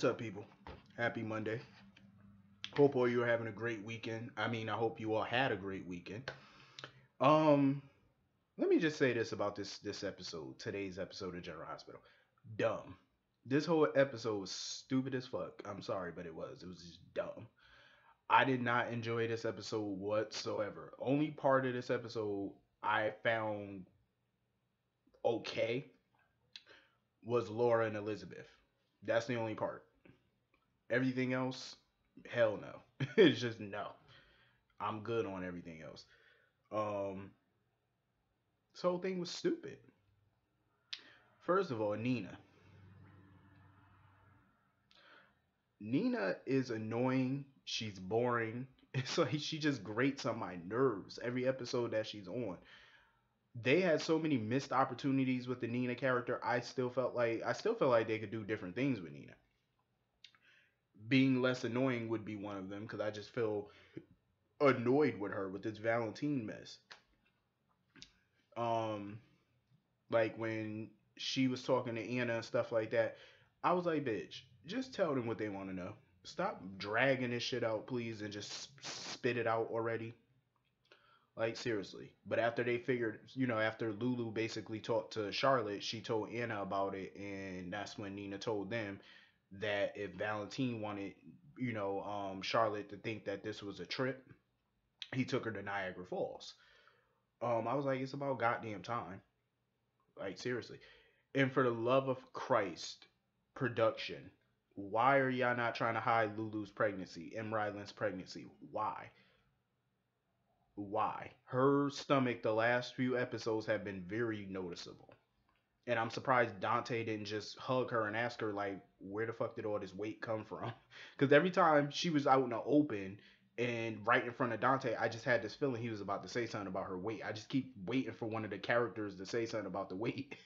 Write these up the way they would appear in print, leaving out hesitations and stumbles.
What's up, people? Happy Monday. Hope all you are having a great weekend. I hope you all had a great weekend. Um, Let me just say this about this episode, today's episode of General Hospital. Dumb. This whole episode was stupid as fuck. I'm sorry, but it was. It was just dumb. I did not enjoy this episode whatsoever. Only part of this episode I found okay was Laura and Elizabeth. That's the only part. Everything else, hell no. It's just no. I'm good on everything else. Um, this whole thing was stupid. First of all, Nina. Nina is annoying. She's boring. It's like she just grates on my nerves every episode that she's on. They had so many missed opportunities with the Nina character. I still felt like they could do different things with Nina. Being less annoying would be one of them because I just feel annoyed with her with this Valentine mess. Um, like when she was talking to Anna and stuff like that, I was like, bitch, just tell them what they want to know. Stop dragging this shit out, please, and just spit it out already. Like, seriously. But after they figured, after Lulu basically talked to Charlotte, she told Anna about it, and that's when Nina told them that if Valentine wanted, Charlotte to think that this was a trip, he took her to Niagara Falls. I was like, it's about goddamn time. Like, seriously. And for the love of Christ, production. Why are y'all not trying to hide Lulu's pregnancy, M. Ryland's pregnancy? Why? Why? Her stomach, the last few episodes have been very noticeable. And I'm surprised Dante didn't just hug her and ask her, like, where the fuck did all this weight come from? Because every time she was out in the open and right in front of Dante, I just had this feeling he was about to say something about her weight. I just keep waiting for one of the characters to say something about the weight.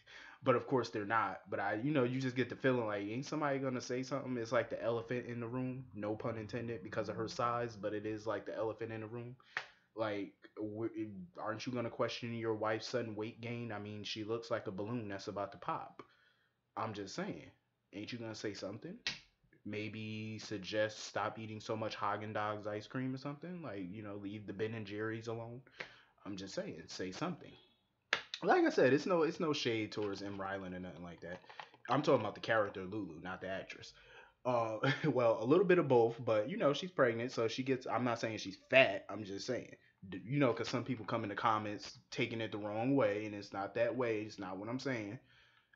But of course they're not. But you just get the feeling like, ain't somebody gonna say something? It's like the elephant in the room, no pun intended, because of her size, but it is like the elephant in the room. Like, aren't you gonna question your wife's sudden weight gain? I mean, she looks like a balloon that's about to pop. I'm just saying, ain't you gonna say something? Maybe suggest stop eating so much Haagen Dazs ice cream or something. Like, leave the Ben and Jerry's alone. I'm just saying, say something. Like I said, it's no shade towards M. Ryland or nothing like that. I'm talking about the character Lulu, not the actress. Well, a little bit of both, but she's pregnant, so she gets. I'm not saying she's fat. I'm just saying, because some people come in the comments taking it the wrong way, and it's not that way. It's not what I'm saying.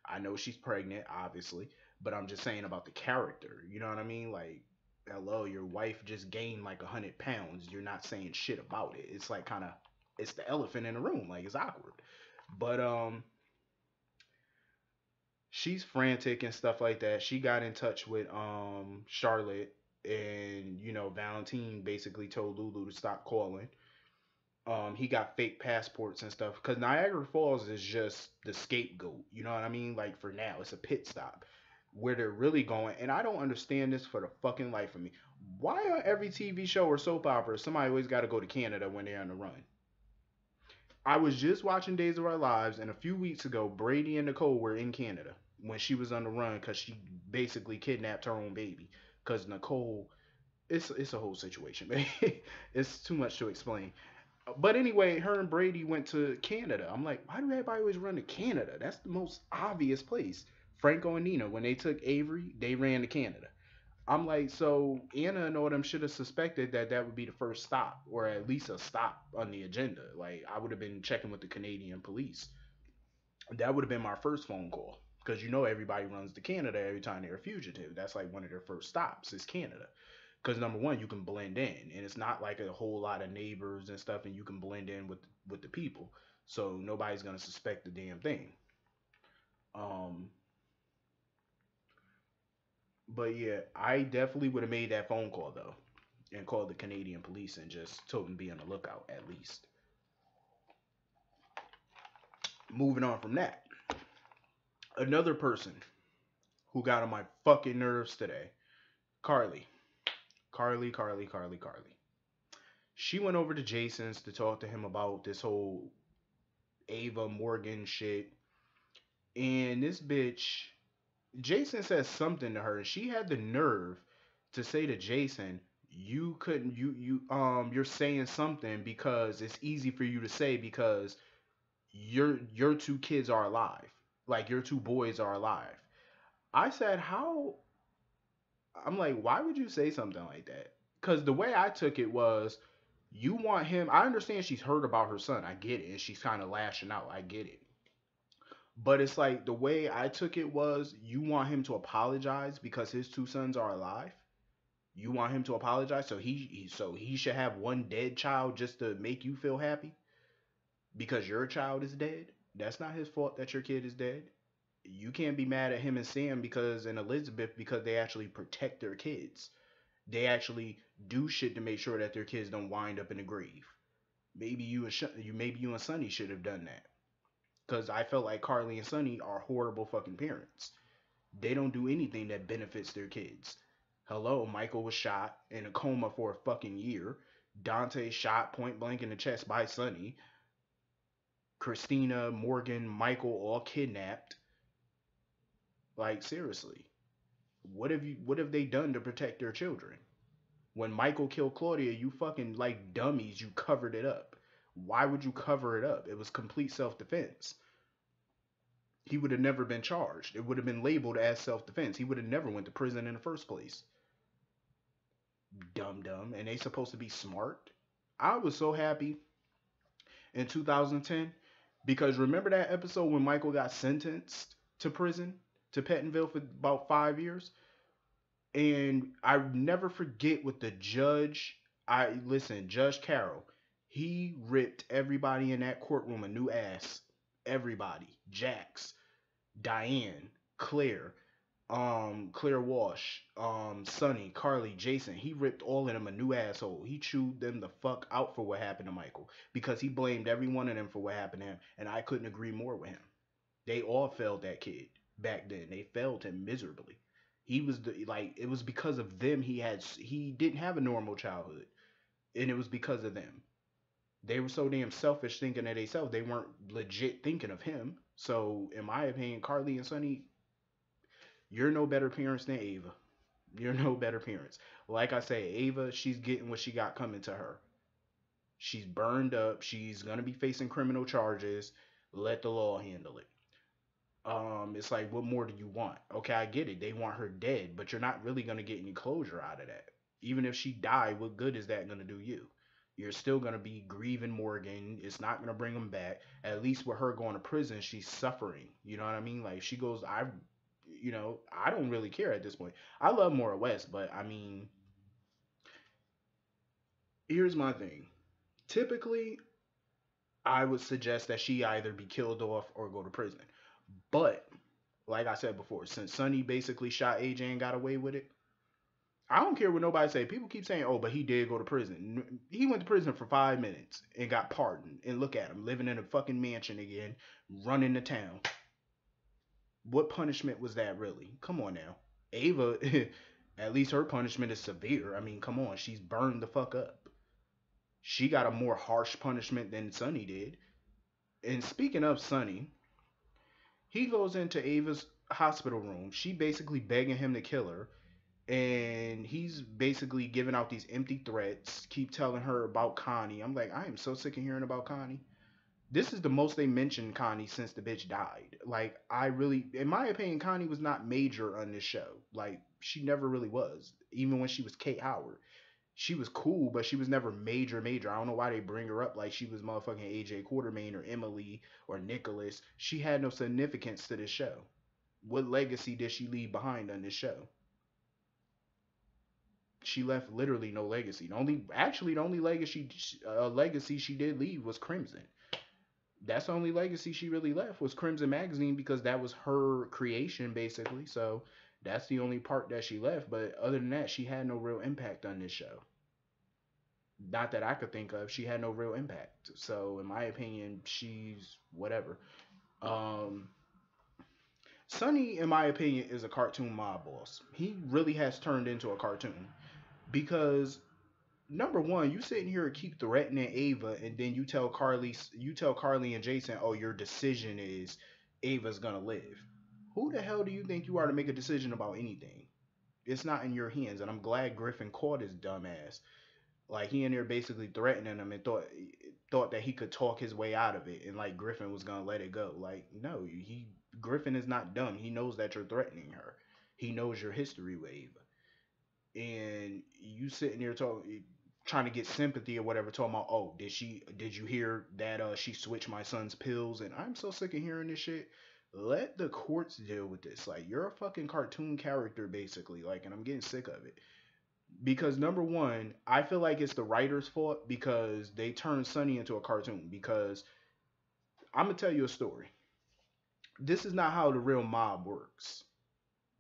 I know she's pregnant, obviously, but I'm just saying about the character. You know what I mean? Like, hello, your wife just gained like 100 pounds. You're not saying shit about it. It's like kind of, it's the elephant in the room. Like, it's awkward. But she's frantic and stuff like that. She got in touch with Charlotte, and Valentine basically told Lulu to stop calling. He got fake passports and stuff because Niagara Falls is just the scapegoat. You know what I mean? Like, for now, it's a pit stop where they're really going. And I don't understand this for the fucking life of me. Why on every TV show or soap opera somebody always got to go to Canada when they're on the run? I was just watching Days of Our Lives, and a few weeks ago, Brady and Nicole were in Canada when she was on the run because she basically kidnapped her own baby. Because Nicole, it's a whole situation, man. It's too much to explain. But anyway, her and Brady went to Canada. I'm like, why do everybody always run to Canada? That's the most obvious place. Franco and Nina, when they took Avery, they ran to Canada. I'm like, so Anna and all them should have suspected that that would be the first stop, or at least a stop on the agenda. Like, I would have been checking with the Canadian police. That would have been my first phone call, because everybody runs to Canada every time they're a fugitive. That's like one of their first stops is Canada. Because number one, you can blend in, and it's not like a whole lot of neighbors and stuff, and you can blend in with the people, so nobody's gonna suspect the damn thing. Um, but yeah, I definitely would have made that phone call though, and called the Canadian police and just told them to be on the lookout at least. Moving on from that, another person who got on my fucking nerves today, Carly. Carly. She went over to Jason's to talk to him about this whole Ava Morgan shit. And this bitch, Jason says something to her, and she had the nerve to say to Jason, "You couldn't. You're saying something because it's easy for you to say because your two kids are alive. Like your two boys are alive." I said, "How?" I'm like, "Why would you say something like that?" Because the way I took it was, you want him. I understand she's heard about her son. I get it, and she's kind of lashing out. I get it. But it's like the way I took it was, you want him to apologize because his two sons are alive. You want him to apologize so he should have one dead child just to make you feel happy because your child is dead. That's not his fault that your kid is dead. You can't be mad at him and Sam because and Elizabeth because they actually protect their kids. They actually do shit to make sure that their kids don't wind up in the grave. Maybe you and Sonny should have done that because I felt like Carly and Sonny are horrible fucking parents. They don't do anything that benefits their kids. Hello, Michael was shot in a coma for a fucking year. Dante shot point blank in the chest by Sonny. Christina, Morgan, Michael all kidnapped. Like seriously, what have they done to protect their children? When Michael killed Claudia, you fucking like dummies, you covered it up. Why would you cover it up? It was complete self-defense. He would have never been charged. It would have been labeled as self-defense. He would have never went to prison in the first place. Dumb dumb. And they supposed to be smart. I was so happy in 2010 because remember that episode when Michael got sentenced to prison to Pettonville for about 5 years? And I never forget what the judge. I listen, Judge Carroll. He ripped everybody in that courtroom a new ass. Everybody, Jax, Diane, Claire, Claire Walsh, Sonny, Carly, Jason. He ripped all of them a new asshole. He chewed them the fuck out for what happened to Michael because he blamed every one of them for what happened to him, and I couldn't agree more with him. They all failed that kid back then. They failed him miserably. He was like it was because of them he didn't have a normal childhood, and it was because of them. They were so damn selfish thinking of themselves. They weren't legit thinking of him. So, in my opinion, Carly and Sonny, you're no better parents than Ava. You're no better parents. Like I say, Ava, she's getting what she got coming to her. She's burned up. She's gonna be facing criminal charges. Let the law handle it. It's like, what more do you want? Okay, I get it. They want her dead, but you're not really gonna get any closure out of that. Even if she died, what good is that gonna do you? You're still gonna be grieving Morgan. It's not gonna bring him back. At least with her going to prison, she's suffering. You know what I mean? Like she goes, I don't really care at this point. I love Maura West, but I mean, here's my thing. Typically, I would suggest that she either be killed off or go to prison. But like I said before, since Sonny basically shot AJ and got away with it, I don't care what nobody say. People keep saying, "Oh, but he did go to prison." He went to prison for 5 minutes and got pardoned. And look at him, living in a fucking mansion again, running the town. What punishment was that really? Come on now, Ava. At least her punishment is severe. I mean, come on, she's burned the fuck up. She got a more harsh punishment than Sonny did. And speaking of Sonny, he goes into Ava's hospital room. She basically begging him to kill her, and he's basically giving out these empty threats, keep telling her about Connie. I'm like, I am so sick of hearing about Connie. This is the most they mentioned Connie since the bitch died. Like, I really, in my opinion, Connie was not major on this show. Like, she never really was. Even when she was Kate Howard, she was cool, but she was never major, major. I don't know why they bring her up like she was motherfucking AJ Quartermain or Emily or Nicholas. She had no significance to this show. What legacy did she leave behind on this show? She left literally no legacy. The only legacy she did leave was Crimson. That's the only legacy she really left was Crimson Magazine because that was her creation basically. So that's the only part that she left. But other than that, she had no real impact on this show. Not that I could think of. She had no real impact. So in my opinion, she's whatever. Um, Sonny, in my opinion, is a cartoon mob boss. He really has turned into a cartoon because number one, you sitting here and keep threatening Ava, and then you tell Carly and Jason, oh, your decision is Ava's gonna live. Who the hell do you think you are to make a decision about anything? It's not in your hands, and I'm glad Griffin caught his dumb ass. Like he in there basically threatening him and thought that he could talk his way out of it, and like Griffin was gonna let it go. Like no, he Griffin is not dumb. He knows that you're threatening her. He knows your history wave, and you sitting there talking, trying to get sympathy or whatever, talking about, oh, did you hear that she switched my son's pills? And I'm so sick of hearing this shit. Let the courts deal with this. Like you're a fucking cartoon character basically. Like, and I'm getting sick of it. Because number one, I feel like it's the writer's fault because they turned Sonny into a cartoon. Because I'm gonna tell you a story. This is not how the real mob works.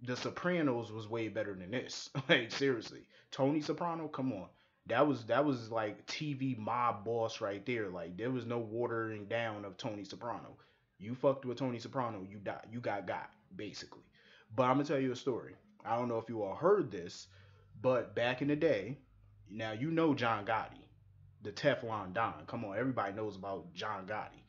The Sopranos was way better than this. Like seriously, Tony Soprano, come on. That was like TV mob boss right there. Like there was no watering down of Tony Soprano. You fucked with Tony Soprano, you died. You got basically. But I'm gonna tell you a story. I don't know if you all heard this, but back in the day, now you know John Gotti, the Teflon Don. Come on, everybody knows about John Gotti.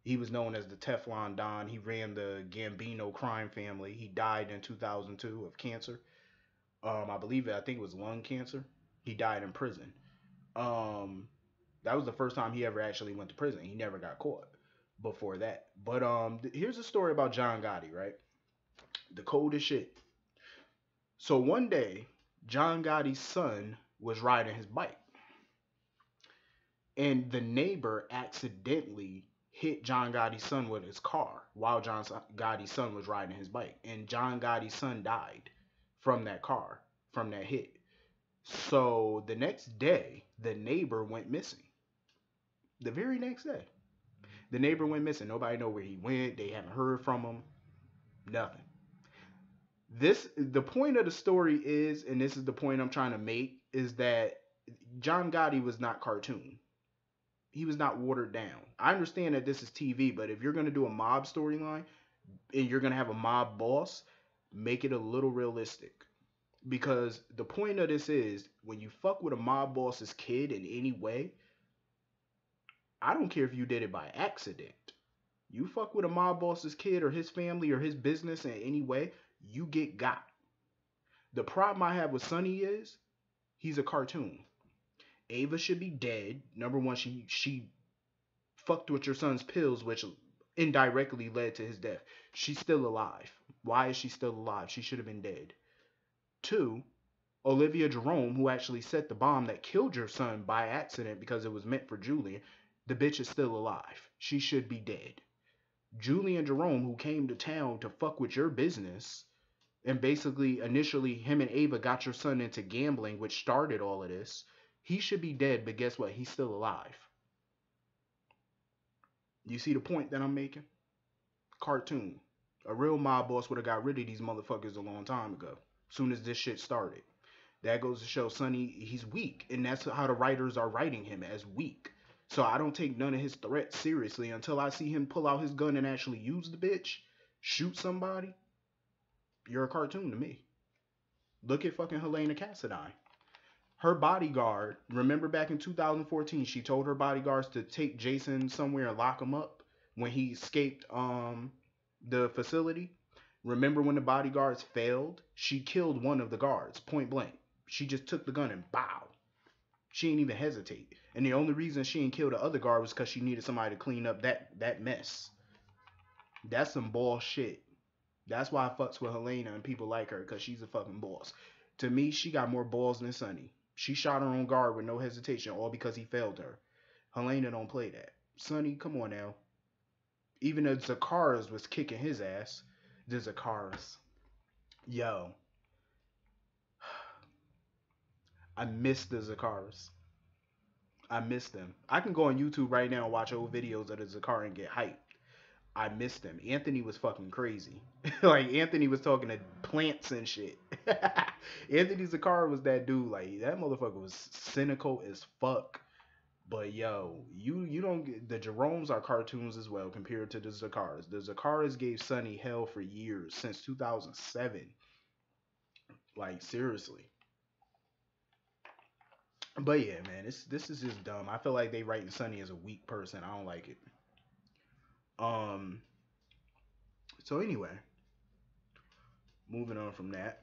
He was known as the Teflon Don. He ran the Gambino crime family. He died in 2002 of cancer. I think it was lung cancer. He died in prison. Um, that was the first time he ever actually went to prison. He never got caught before that. But here's a story about John Gotti, right? The coldest shit. So one day, John Gotti's son was riding his bike, and the neighbor accidentally hit John Gotti's son with his car while John Gotti's son was riding his bike, and John Gotti's son died from that car, from that hit. So the next day, the neighbor went missing. The very next day, the neighbor went missing. Nobody know where he went. They haven't heard from him. Nothing. The point of the story is, and this is the point I'm trying to make, is that John Gotti was not cartoon. He was not watered down. I understand that this is TV, but if you're gonna do a mob storyline and you're gonna have a mob boss, make it a little realistic. Because the point of this is when you fuck with a mob boss's kid in any way, I don't care if you did it by accident. You fuck with a mob boss's kid or his family or his business in any way, you get got. The problem I have with Sonny is he's a cartoon. Ava should be dead. Number one, she fucked with your son's pills, which indirectly led to his death. She's still alive. Why is she still alive? She should have been dead. Two, Olivia Jerome, who actually set the bomb that killed your son by accident because it was meant for Julian, the bitch is still alive. She should be dead. Julian Jerome, who came to town to fuck with your business, and basically initially him and Ava got your son into gambling, which started all of this, he should be dead, but guess what? He's still alive. You see the point that I'm making? Cartoon. A real mob boss would have got rid of these motherfuckers a long time ago. Soon as this shit started. That goes to show Sonny, he's weak, and that's how the writers are writing him, as weak. So I don't take none of his threats seriously until I see him pull out his gun and actually use the bitch, shoot somebody. You're a cartoon to me. Look at fucking Helena Cassadine. Her bodyguard, remember back in 2014, she told her bodyguards to take Jason somewhere and lock him up when he escaped the facility. Remember when the bodyguards failed? She killed one of the guards, point blank. She just took the gun and bow. She didn't even hesitate. And the only reason she didn't kill the other guard was because she needed somebody to clean up that mess. That's some bullshit. That's why I fucks with Helena and people like her, because she's a fucking boss. To me, she got more balls than Sonny. She shot her own guard with no hesitation, all because he failed her. Helena don't play that. Sonny, come on now. Even the Zakaras was kicking his ass. The Zakaras. Yo. I miss the Zakaras. I miss them. I can go on YouTube right now and watch old videos of the Zakar and get hyped. I missed them. Anthony was fucking crazy. Like Anthony was talking to plants and shit. Anthony Zakar was that dude. Like that motherfucker was cynical as fuck. But yo, you don't get the Jeromes are cartoons as well compared to the Zakaras. The Zakaras gave Sonny hell for years since 2007. Like seriously. But yeah, man, this is just dumb. I feel like they writing Sonny as a weak person. I don't like it. Um. So anyway, Moving on from that,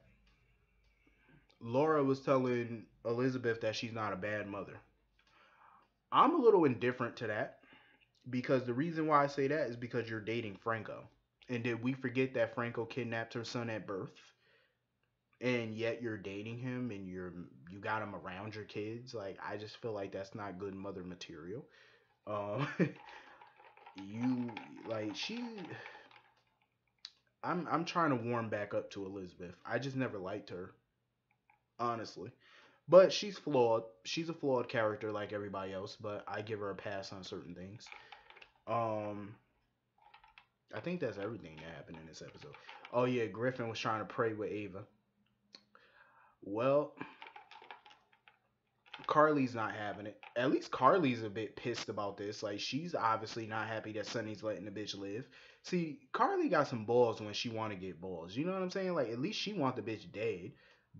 Laura was telling Elizabeth that she's not a bad mother. I'm a little indifferent to that because the reason why I say that is because you're dating Franco. And did we forget that Franco kidnapped her son at birth? And yet you're dating him and you got him around your kids. Like I just feel like that's not good mother material. Um, you like she. I'm trying to warm back up to Elizabeth. I just never liked her, honestly. But she's flawed. She's a flawed character like everybody else. But I give her a pass on certain things. Um, I think that's everything that happened in this episode. Oh yeah, Griffin was trying to pray with Ava. Well, Carly's not having it. At least Carly's a bit pissed about this. Like she's obviously not happy that Sonny's letting the bitch live. See, Carly got some balls when she want to get balls. You know what I'm saying? Like at least she want the bitch dead.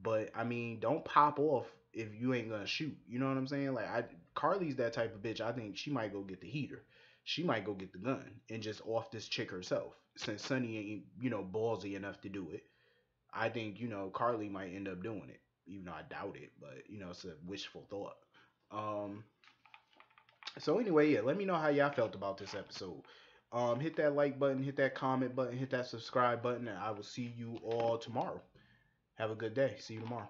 But I mean, don't pop off if you ain't gonna shoot. You know what I'm saying? Like Carly's that type of bitch. I think she might go get the heater. She might go get the gun and just off this chick herself. Since Sonny ain't ballsy enough to do it, I think Carly might end up doing it, even though I doubt it. But it's a wishful thought. Um. So anyway, yeah, let me know how y'all felt about this episode. Hit that like button, hit that comment button, hit that subscribe button, and I will see you all tomorrow. Have a good day. See you tomorrow.